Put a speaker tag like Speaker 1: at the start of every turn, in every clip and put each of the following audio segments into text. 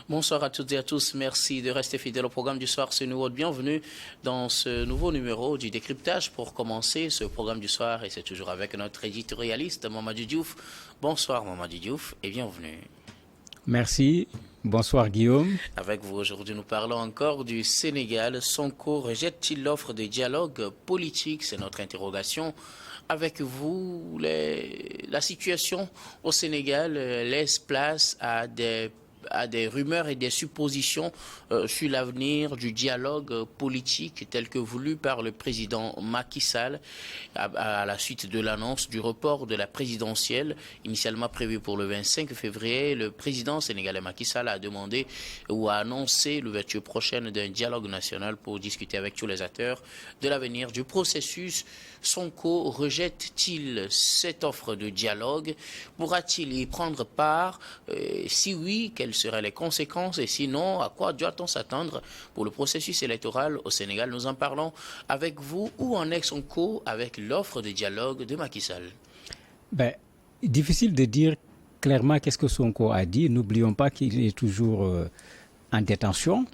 Speaker 1: Bonsoir à toutes et à tous. Merci de rester fidèles au programme du soir. C'est nouveau. Bienvenue dans ce nouveau numéro du décryptage. Pour commencer ce programme du soir, et c'est toujours avec notre éditorialiste Mamadou Diouf. Bonsoir Mamadou Diouf et bienvenue.
Speaker 2: Merci. Bonsoir Guillaume.
Speaker 1: Avec vous aujourd'hui, nous parlons encore du Sénégal. Sonko rejette-t-il l'offre de dialogue politique? C'est notre interrogation. Avec vous, la situation au Sénégal laisse place à des rumeurs et des suppositions sur l'avenir du dialogue politique tel que voulu par le président Macky Sall à la suite de l'annonce du report de la présidentielle initialement prévue pour le 25 février. Le président sénégalais Macky Sall a demandé ou a annoncé l'ouverture prochaine d'un dialogue national pour discuter avec tous les acteurs de l'avenir du processus. Sonko rejette-t-il cette offre de dialogue? Pourra-t-il y prendre part? Si oui, quelles seraient les conséquences? Et sinon, à quoi doit-on s'attendre pour le processus électoral au Sénégal? Nous en parlons avec vous. Où en est Sonko avec l'offre de dialogue de Macky Sall?
Speaker 2: Difficile de dire clairement qu'est-ce que Sonko a dit. N'oublions pas qu'il est toujours en détention.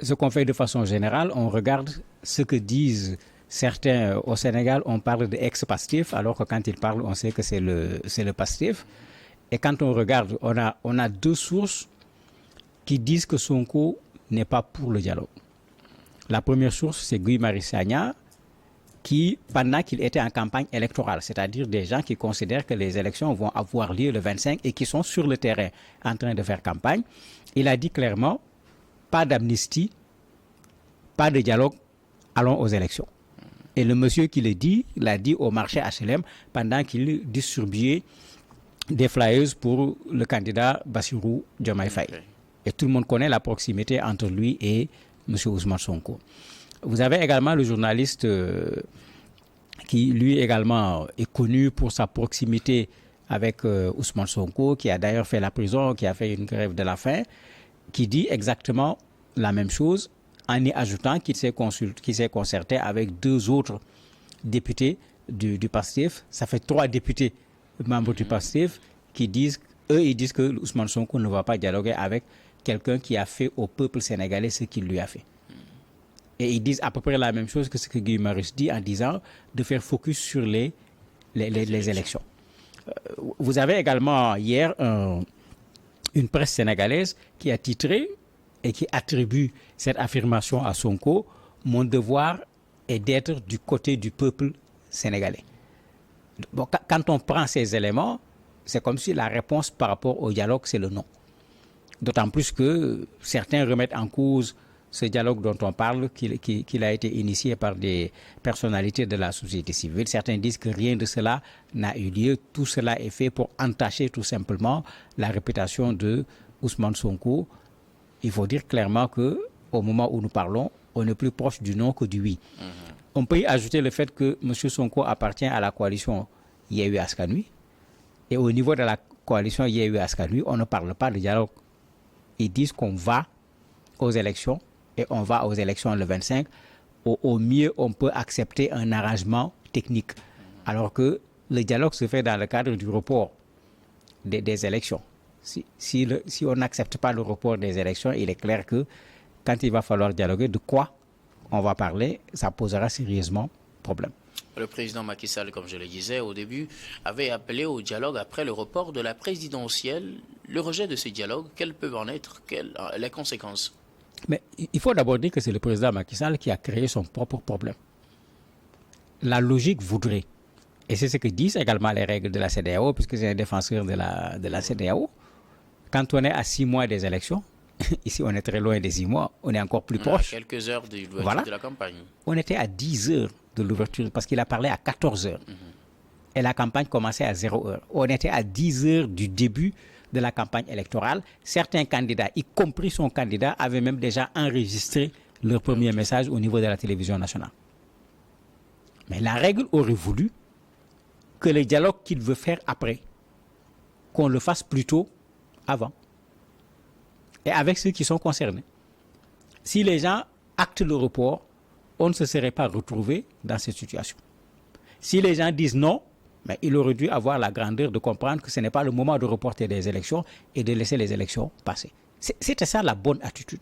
Speaker 2: Ce qu'on fait de façon générale, on regarde ce que disent certains au Sénégal. On parle d'ex-Pastef, alors que quand ils parlent, on sait que c'est le Pastef. Et quand on regarde, on a deux sources qui disent que Sonko n'est pas pour le dialogue. La première source, c'est Guy Marius Sagna, qui, pendant qu'il était en campagne électorale, c'est-à-dire des gens qui considèrent que les élections vont avoir lieu le 25 et qui sont sur le terrain en train de faire campagne, il a dit clairement, pas d'amnistie, pas de dialogue, allons aux élections. Et le monsieur qui l'a dit au marché HLM pendant qu'il distribuait des flyers pour le candidat Bassirou Diomaye Faye. Okay. Et tout le monde connaît la proximité entre lui et M. Ousmane Sonko. Vous avez également le journaliste qui, lui également, est connu pour sa proximité avec Ousmane Sonko, qui a d'ailleurs fait la prison, qui a fait une grève de la faim, qui dit exactement la même chose, en y ajoutant qu'il s'est concerté avec deux autres députés du PASTEF. Ça fait 3 députés membres du PASTEF qui disent, ils disent que Ousmane Sonko ne va pas dialoguer avec quelqu'un qui a fait au peuple sénégalais ce qu'il lui a fait. Et ils disent à peu près la même chose que ce que Guy Marius dit en disant de faire focus sur les élections. Vous avez également hier une presse sénégalaise qui a titré et qui attribue cette affirmation à Sonko: mon devoir est d'être du côté du peuple sénégalais. Bon, quand on prend ces éléments, c'est comme si la réponse par rapport au dialogue, c'est le non. D'autant plus que certains remettent en cause ce dialogue dont on parle, qu'il a été initié par des personnalités de la société civile. Certains disent que rien de cela n'a eu lieu. Tout cela est fait pour entacher tout simplement la réputation de Ousmane Sonko. Il faut dire clairement qu'au moment où nous parlons, on est plus proche du non que du oui. On peut y ajouter le fait que M. Sonko appartient à la coalition Yewwi Askan Wi. Et au niveau de la coalition Yewwi Askan Wi, on ne parle pas de dialogue. Ils disent qu'on va aux élections et on va aux élections le 25. Au mieux, on peut accepter un arrangement technique. Alors que le dialogue se fait dans le cadre du report des élections. Si on n'accepte pas le report des élections, il est clair que quand il va falloir dialoguer, de quoi on va parler, ça posera sérieusement problème.
Speaker 1: Le président Macky Sall, comme je le disais au début, avait appelé au dialogue après le report de la présidentielle. Le rejet de ce dialogue, quelles peuvent en être les conséquences?
Speaker 2: Mais il faut d'abord dire que c'est le président Macky Sall qui a créé son propre problème. La logique voudrait, et c'est ce que disent également les règles de la CEDEAO, puisque c'est un défenseur de la CEDEAO, quand on est à 6 mois des élections, ici on est très loin des 6 mois, on est encore plus proche.
Speaker 1: Quelques heures de l'ouverture de la campagne.
Speaker 2: On était à 10 heures de l'ouverture, parce qu'il a parlé à 14 heures. Et la campagne commençait à 0 heure. On était à 10 heures du début de la campagne électorale. Certains candidats, y compris son candidat, avaient même déjà enregistré leur premier message au niveau de la télévision nationale. Mais la règle aurait voulu que le dialogue qu'il veut faire après, qu'on le fasse plutôt avant. Et avec ceux qui sont concernés. Si les gens actent le report, on ne se serait pas retrouvé dans cette situation. Si les gens disent non, mais il aurait dû avoir la grandeur de comprendre que ce n'est pas le moment de reporter des élections et de laisser les élections passer. C'était ça la bonne attitude.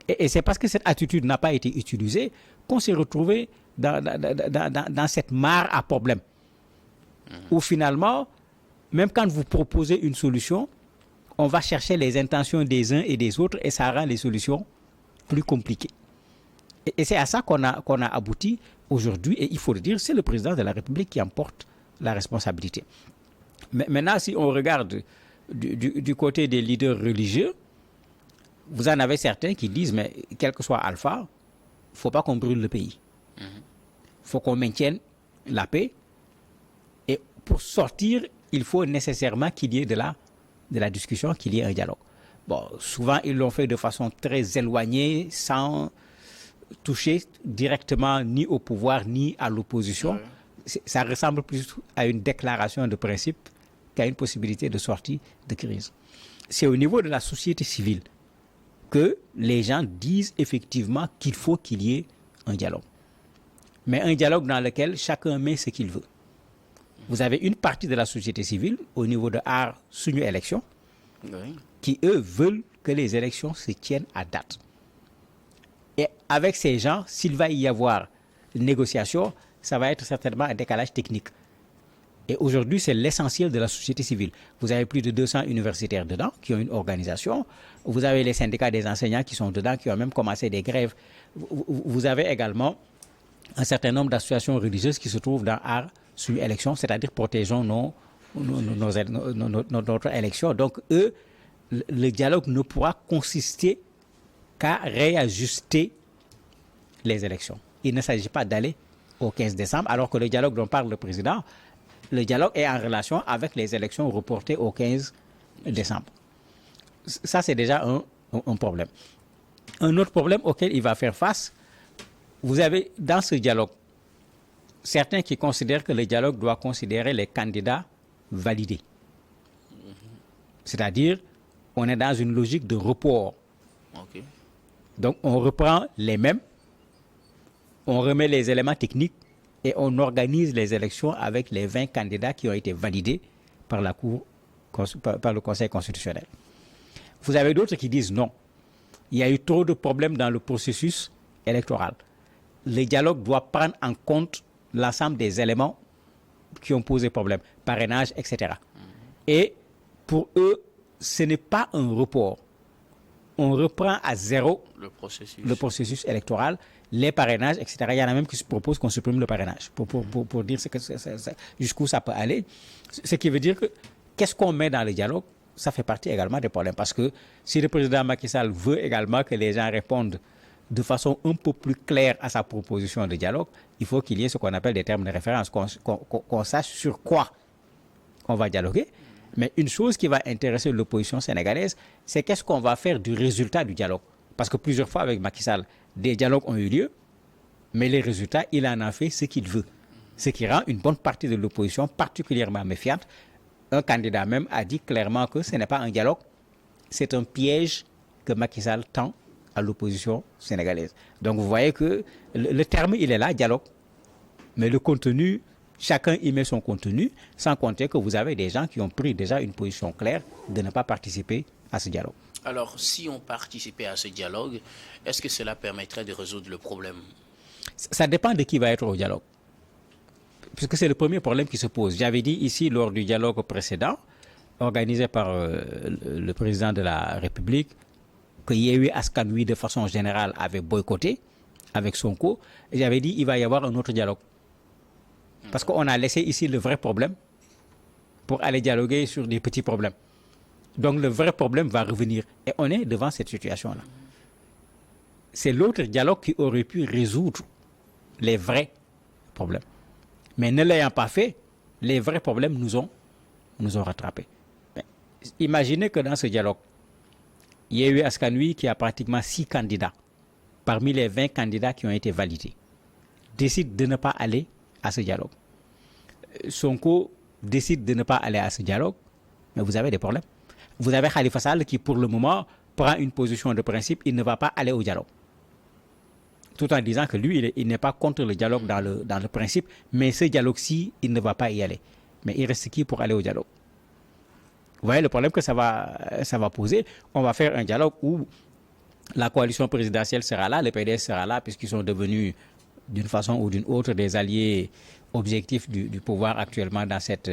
Speaker 2: Et c'est parce que cette attitude n'a pas été utilisée qu'on s'est retrouvé dans cette mare à problème. Où finalement, même quand vous proposez une solution, on va chercher les intentions des uns et des autres et ça rend les solutions plus compliquées. Et c'est à ça qu'on a abouti aujourd'hui. Et il faut le dire, c'est le président de la République qui en porte la responsabilité. Mais maintenant, si on regarde du côté des leaders religieux, vous en avez certains qui disent, mais quel que soit Alpha, il ne faut pas qu'on brûle le pays. Il faut qu'on maintienne la paix. Et pour sortir, il faut nécessairement qu'il y ait de la discussion, qu'il y ait un dialogue. Bon, souvent, ils l'ont fait de façon très éloignée, sans toucher directement ni au pouvoir, ni à l'opposition. Ça ressemble plus à une déclaration de principe qu'à une possibilité de sortie de crise. C'est au niveau de la société civile que les gens disent effectivement qu'il faut qu'il y ait un dialogue. Mais un dialogue dans lequel chacun met ce qu'il veut. Vous avez une partie de la société civile au niveau de Aar Sunu Élection qui, eux, veulent que les élections se tiennent à date. Et avec ces gens, s'il va y avoir une négociation, ça va être certainement un décalage technique. Et aujourd'hui, c'est l'essentiel de la société civile. Vous avez plus de 200 universitaires dedans qui ont une organisation. Vous avez les syndicats des enseignants qui sont dedans, qui ont même commencé des grèves. Vous avez également un certain nombre d'associations religieuses qui se trouvent dans Aar Sunu Élection, c'est-à-dire protégeons notre élection. Donc, eux, le dialogue ne pourra consister qu'à réajuster les élections. Il ne s'agit pas d'aller au 15 décembre, alors que le dialogue dont parle le président, le dialogue est en relation avec les élections reportées au 15 décembre. Ça, c'est déjà un problème. Un autre problème auquel il va faire face, vous avez dans ce dialogue certains qui considèrent que le dialogue doit considérer les candidats validés. C'est-à-dire, on est dans une logique de report. Donc, on reprend les mêmes, on remet les éléments techniques et on organise les élections avec les 20 candidats qui ont été validés par le Conseil constitutionnel. Vous avez d'autres qui disent non. Il y a eu trop de problèmes dans le processus électoral. Le dialogue doit prendre en compte l'ensemble des éléments qui ont posé problème, parrainage, etc. Et pour eux, ce n'est pas un report. On reprend à zéro le processus électoral, les parrainages, etc. Il y en a même qui se proposent qu'on supprime le parrainage pour dire jusqu'où ça peut aller. Ce qui veut dire que qu'est-ce qu'on met dans le dialogue, ça fait partie également des problèmes. Parce que si le président Macky Sall veut également que les gens répondent de façon un peu plus claire à sa proposition de dialogue, il faut qu'il y ait ce qu'on appelle des termes de référence, qu'on sache sur quoi on va dialoguer. Mais une chose qui va intéresser l'opposition sénégalaise, c'est qu'est-ce qu'on va faire du résultat du dialogue. Parce que plusieurs fois avec Macky Sall, des dialogues ont eu lieu, mais les résultats, il en a fait ce qu'il veut. Ce qui rend une bonne partie de l'opposition particulièrement méfiante. Un candidat même a dit clairement que ce n'est pas un dialogue, c'est un piège que Macky Sall tend à l'opposition sénégalaise. Donc vous voyez que le terme, il est là, dialogue. Mais le contenu, chacun y met son contenu, sans compter que vous avez des gens qui ont pris déjà une position claire de ne pas participer à ce dialogue.
Speaker 1: Alors, si on participait à ce dialogue, est-ce que cela permettrait de résoudre le problème?
Speaker 2: Ça dépend de qui va être au dialogue. Puisque c'est le premier problème qui se pose. J'avais dit ici, lors du dialogue précédent, organisé par le président de la République, que Yewwi Askan Wi, de façon générale, avait boycotté avec Sonko. Et j'avais dit il va y avoir un autre dialogue. Parce qu'on a laissé ici le vrai problème pour aller dialoguer sur des petits problèmes. Donc le vrai problème va revenir. Et on est devant cette situation-là. C'est l'autre dialogue qui aurait pu résoudre les vrais problèmes. Mais ne l'ayant pas fait, les vrais problèmes nous ont rattrapés. Mais imaginez que dans ce dialogue, il y a eu Askan Wi qui a pratiquement 6 candidats, parmi les 20 candidats qui ont été validés, décide de ne pas aller à ce dialogue. Sonko décide de ne pas aller à ce dialogue, mais vous avez des problèmes. Vous avez Khalifa Sall qui, pour le moment, prend une position de principe, il ne va pas aller au dialogue. Tout en disant que lui, il n'est pas contre le dialogue dans le principe, mais ce dialogue-ci, il ne va pas y aller. Mais il reste qui pour aller au dialogue? Vous voyez le problème que ça va poser. On va faire un dialogue où la coalition présidentielle sera là, le PDS sera là, puisqu'ils sont devenus, d'une façon ou d'une autre, des alliés objectifs du pouvoir actuellement dans cette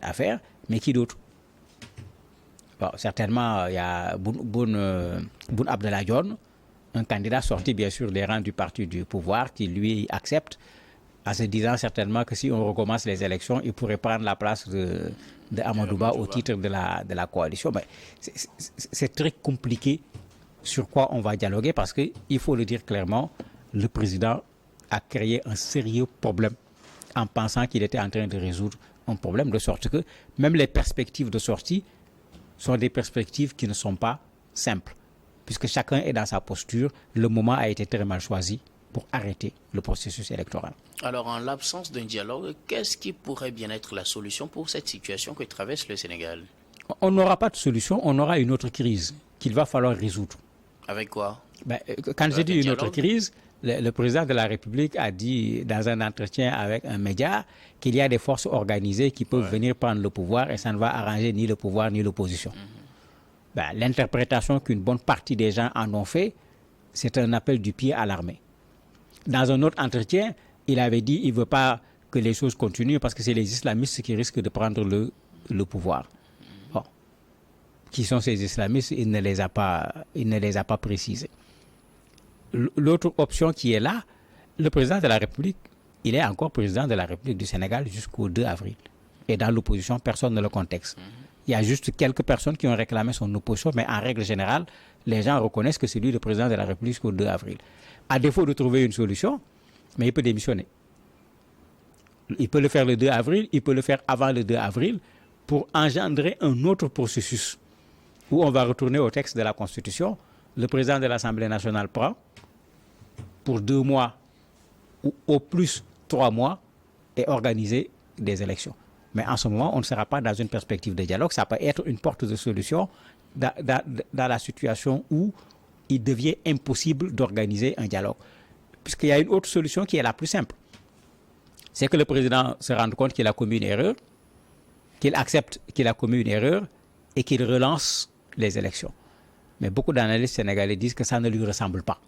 Speaker 2: affaire. Mais qui d'autre? Bon, certainement, il y a Boun Abdallah Dionne, un candidat sorti bien sûr des rangs du parti du pouvoir, qui lui accepte, en se disant certainement que si on recommence les élections, il pourrait prendre la place de Amadouba au titre de la coalition. Mais c'est très compliqué sur quoi on va dialoguer parce qu'il faut le dire clairement, le président a créé un sérieux problème en pensant qu'il était en train de résoudre un problème, de sorte que même les perspectives de sortie sont des perspectives qui ne sont pas simples, puisque chacun est dans sa posture. Le moment a été très mal choisi pour arrêter le processus électoral.
Speaker 1: Alors, en l'absence d'un dialogue, qu'est-ce qui pourrait bien être la solution pour cette situation que traverse le Sénégal?
Speaker 2: On n'aura pas de solution, on aura une autre crise qu'il va falloir résoudre.
Speaker 1: Avec quoi?
Speaker 2: Quand j'ai dit une autre crise, le président de la République a dit dans un entretien avec un média qu'il y a des forces organisées qui peuvent venir prendre le pouvoir et ça ne va arranger ni le pouvoir ni l'opposition. L'interprétation qu'une bonne partie des gens en ont fait, c'est un appel du pied à l'armée. Dans un autre entretien, il avait dit qu'il ne veut pas que les choses continuent parce que c'est les islamistes qui risquent de prendre le pouvoir. Bon. Qui sont ces islamistes? Il ne les a pas précisés. L'autre option qui est là, le président de la République, il est encore président de la République du Sénégal jusqu'au 2 avril. Et dans l'opposition, personne ne le contexte. Il y a juste quelques personnes qui ont réclamé son opposition, mais en règle générale, les gens reconnaissent que c'est lui le président de la République jusqu'au 2 avril. À défaut de trouver une solution, mais il peut démissionner. Il peut le faire le 2 avril, il peut le faire avant le 2 avril pour engendrer un autre processus où on va retourner au texte de la Constitution. Le président de l'Assemblée nationale prend pour 2 mois ou au plus 3 mois et organiser des élections. Mais en ce moment, on ne sera pas dans une perspective de dialogue. Ça peut être une porte de solution dans la situation où il devient impossible d'organiser un dialogue. Puisqu'il y a une autre solution qui est la plus simple. C'est que le président se rende compte qu'il a commis une erreur, qu'il accepte qu'il a commis une erreur et qu'il relance les élections. Mais beaucoup d'analystes sénégalais disent que ça ne lui ressemble pas.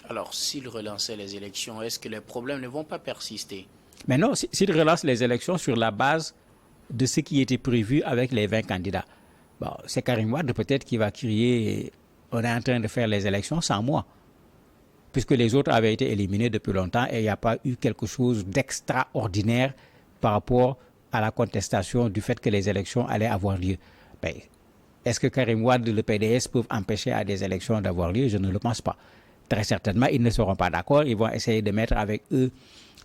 Speaker 1: Alors, s'il relançait les élections, est-ce que les problèmes ne vont pas persister?
Speaker 2: Mais non, s'il relance les élections sur la base de ce qui était prévu avec les 20 candidats, c'est Karim Wade peut-être qui va crier « on est en train de faire les élections sans moi ». Puisque les autres avaient été éliminés depuis longtemps et il n'y a pas eu quelque chose d'extraordinaire par rapport à la contestation du fait que les élections allaient avoir lieu. Est-ce que Karim Wade et le PDS peuvent empêcher à des élections d'avoir lieu? Je ne le pense pas. Très certainement, ils ne seront pas d'accord. Ils vont essayer de mettre avec eux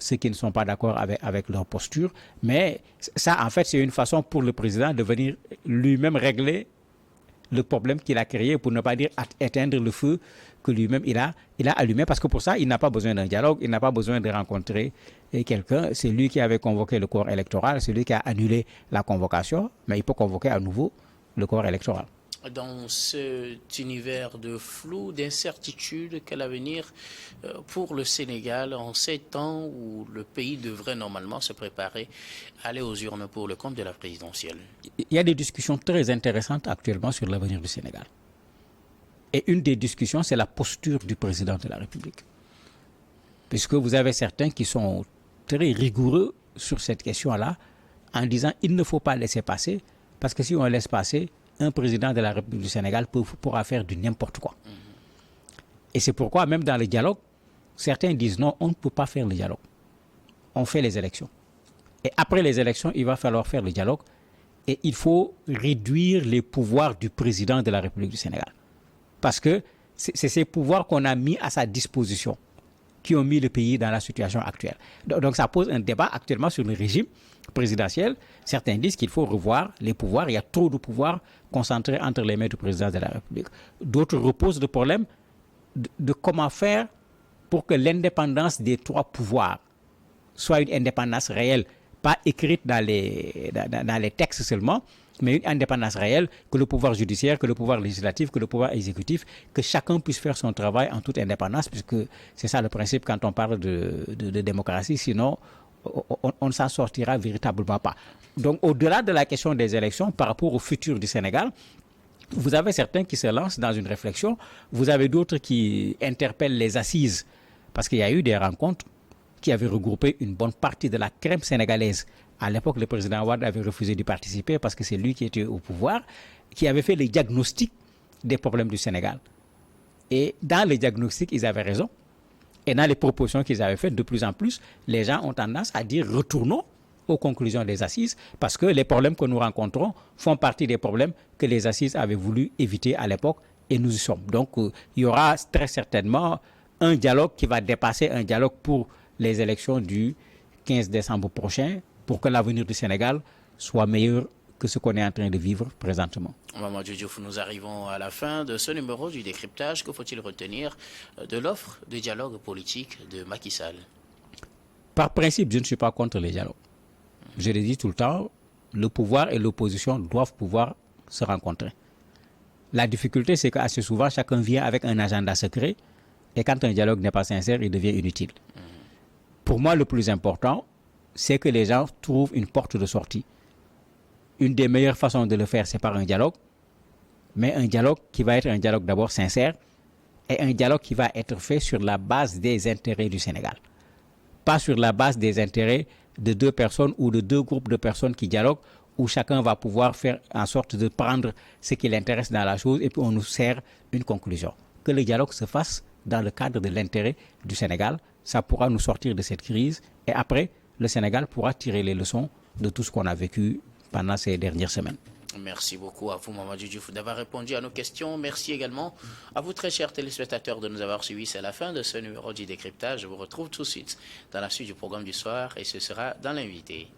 Speaker 2: ceux qui ne sont pas d'accord avec leur posture. Mais ça, en fait, c'est une façon pour le président de venir lui-même régler le problème qu'il a créé, pour ne pas dire éteindre le feu que lui-même il a allumé. Parce que pour ça, il n'a pas besoin d'un dialogue, il n'a pas besoin de rencontrer quelqu'un. C'est lui qui avait convoqué le corps électoral, c'est lui qui a annulé la convocation, mais il peut convoquer à nouveau le corps électoral.
Speaker 1: Dans cet univers de flou, d'incertitude, quel avenir pour le Sénégal en ces temps où le pays devrait normalement se préparer à aller aux urnes pour le compte de la présidentielle?
Speaker 2: Il y a des discussions très intéressantes actuellement sur l'avenir du Sénégal. Et une des discussions, c'est la posture du président de la République. Puisque vous avez certains qui sont très rigoureux sur cette question-là, en disant il ne faut pas laisser passer, parce que si on laisse passer, un président de la République du Sénégal pourra faire du n'importe quoi. Et c'est pourquoi, même dans le dialogue, certains disent non, on ne peut pas faire le dialogue. On fait les élections. Et après les élections, il va falloir faire le dialogue. Et il faut réduire les pouvoirs du président de la République du Sénégal. Parce que c'est ces pouvoirs qu'on a mis à sa disposition qui ont mis le pays dans la situation actuelle. Donc ça pose un débat actuellement sur le régime présidentiel. Certains disent qu'il faut revoir les pouvoirs. Il y a trop de pouvoirs concentrés entre les mains du président de la République. D'autres reposent le problème de comment faire pour que l'indépendance des 3 pouvoirs soit une indépendance réelle, pas écrite dans les textes seulement, mais une indépendance réelle, que le pouvoir judiciaire, que le pouvoir législatif, que le pouvoir exécutif, que chacun puisse faire son travail en toute indépendance, puisque c'est ça le principe quand on parle de démocratie. Sinon, on ne s'en sortira véritablement pas. Donc, au-delà de la question des élections, par rapport au futur du Sénégal, vous avez certains qui se lancent dans une réflexion, vous avez d'autres qui interpellent les assises, parce qu'il y a eu des rencontres qui avaient regroupé une bonne partie de la crème sénégalaise. À l'époque, le président Wade avait refusé d'y participer parce que c'est lui qui était au pouvoir, qui avait fait les diagnostics des problèmes du Sénégal. Et dans les diagnostics, ils avaient raison. Et dans les propositions qu'ils avaient faites, de plus en plus, les gens ont tendance à dire retournons aux conclusions des assises, parce que les problèmes que nous rencontrons font partie des problèmes que les assises avaient voulu éviter à l'époque, et nous y sommes. Donc, il y aura très certainement un dialogue qui va dépasser un dialogue pour les élections du 15 décembre prochain, pour que l'avenir du Sénégal soit meilleur que ce qu'on est en train de vivre présentement.
Speaker 1: Mamadou Diouf, nous arrivons à la fin de ce numéro du décryptage. Que faut-il retenir de l'offre de dialogue politique de Macky Sall?
Speaker 2: Par principe, je ne suis pas contre les dialogues. Je le dis tout le temps, le pouvoir et l'opposition doivent pouvoir se rencontrer. La difficulté, c'est qu'assez souvent, chacun vient avec un agenda secret, et quand un dialogue n'est pas sincère, il devient inutile. Pour moi, le plus important, c'est que les gens trouvent une porte de sortie. Une des meilleures façons de le faire, c'est par un dialogue, mais un dialogue qui va être un dialogue d'abord sincère, et un dialogue qui va être fait sur la base des intérêts du Sénégal. Pas sur la base des intérêts de deux personnes ou de deux groupes de personnes qui dialoguent, où chacun va pouvoir faire en sorte de prendre ce qui l'intéresse dans la chose et puis on nous sert une conclusion. Que le dialogue se fasse dans le cadre de l'intérêt du Sénégal, ça pourra nous sortir de cette crise et après, le Sénégal pourra tirer les leçons de tout ce qu'on a vécu pendant ces dernières semaines.
Speaker 1: Merci beaucoup à vous, Mamadou Diouf, d'avoir répondu à nos questions. Merci également à vous, très chers téléspectateurs, de nous avoir suivis. C'est la fin de ce numéro du décryptage. Je vous retrouve tout de suite dans la suite du programme du soir et ce sera dans l'invité.